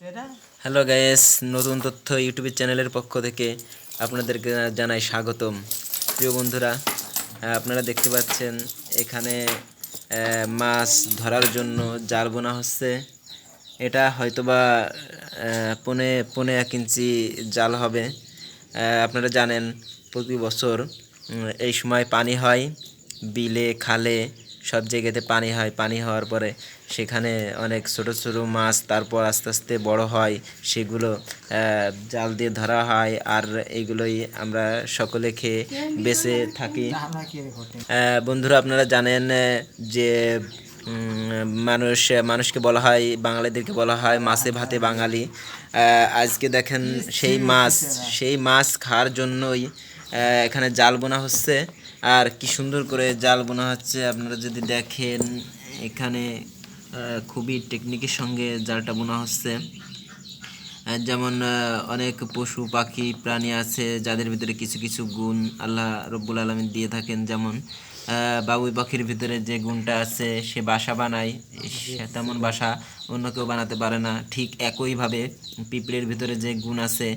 Hello guys, নতুন তথ্য YouTube চ্যানেলের পক্ষ থেকে আপনাদেরকে জানাই স্বাগতম। প্রিয় বন্ধুরা, আপনারা দেখতে পাচ্ছেন এখানে মাছ ধরার জন্য জাল বোনা হচ্ছে। এটা হয়তোবা পৌনে পৌনে 1 ইঞ্চি জাল হবে। আপনারা জানেন প্রতি বছর এই সময় পানি হয়, বিলে খালে সব জায়গাতে পানি হয়। পানি হওয়ার পরে সেখানে অনেক ছোট ছোট মাছ তারপর আস্তে আস্তে বড় হয়, সেগুলো জাল দিয়ে ধরা হয়। আর এইগুলোই আমরা সকলে খেয়ে বেঁচে থাকি। বন্ধুরা, আপনারা জানেন যে মানুষকে বলা হয়, বাঙালিদেরকে বলা হয় মাছে ভাতে বাঙালি। আজকে দেখেন সেই মাছ খাওয়ার জন্যই এখানে জাল বোনা হচ্ছে। আর কি সুন্দর করে জাল বোনা হচ্ছে আপনারা যদি দেখেন, এখানে খুবই টেকনিকের সঙ্গে জালটা বোনা হচ্ছে। যেমন অনেক পশু পাখি প্রাণী আছে যাদের ভিতরে কিছু কিছু গুণ আল্লাহ রব্বুল আলামিন দিয়ে থাকেন। যেমন বাবুই পাখির ভিতরে যে গুণটা আছে, সে বাসা বানায়, সে তেমন বাসা অন্য কেউ বানাতে পারে না। ঠিক একইভাবে পিঁপড়ের ভিতরে যে গুণ আছে,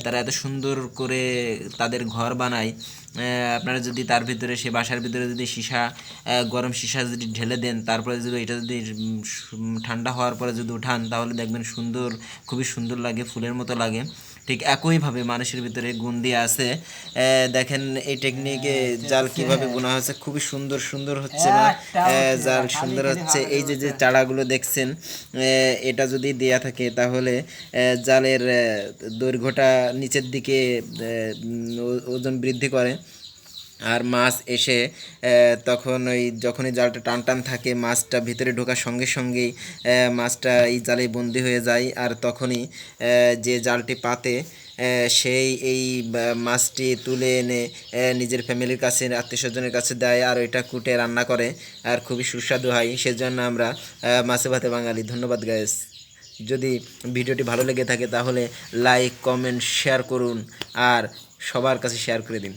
তারা এত সুন্দর করে তাদের ঘর বানায়। আপনারা যদি তার ভিতরে, সে বাসার ভিতরে যদি গরম সীসা যদি ঢেলে দেন, তারপরে যদি এটা যদি ঠান্ডা হওয়ার পরে যদি উঠান, তাহলে দেখবেন খুবই সুন্দর লাগে, ফুলের মতো লাগে। ঠিক একইভাবে মানুষের ভিতরে গুণ দিয়ে আছে। দেখেন এই টেকনিকে জাল কিভাবে বোনা হচ্ছে, খুবই সুন্দর সুন্দর হচ্ছে না জাল সুন্দর হচ্ছে। এই যে যে চারাগুলো দেখছেন, এটা যদি দেয়া থাকে তাহলে জালের দৈর্ঘ্যটা নিচের দিকে ওজন বৃদ্ধি করে। আর মাছ এসে তখন যখনই জালটা টান টান থাকে, মাছটা ভিতরে ঢোকার সঙ্গে সঙ্গেই মাছটা এই জালে বন্দি হয়ে যায়। আর তখনই যে জালটি পাতে, সেই এই মাছটি তুলে এনে নিজের ফ্যামিলির কাছে, আত্মীয় স্বজনের কাছে দেয়, আর ওইটা কুটে রান্না করে, আর খুবই সুস্বাদু হয়। সেজন্য আমরা মাছে ভাতে বাঙালি। ধন্যবাদ গাইস। যদি ভিডিওটি ভালো লেগে থাকে তাহলে লাইক, কমেন্ট, শেয়ার করুন আর সবার কাছে শেয়ার করে দিন।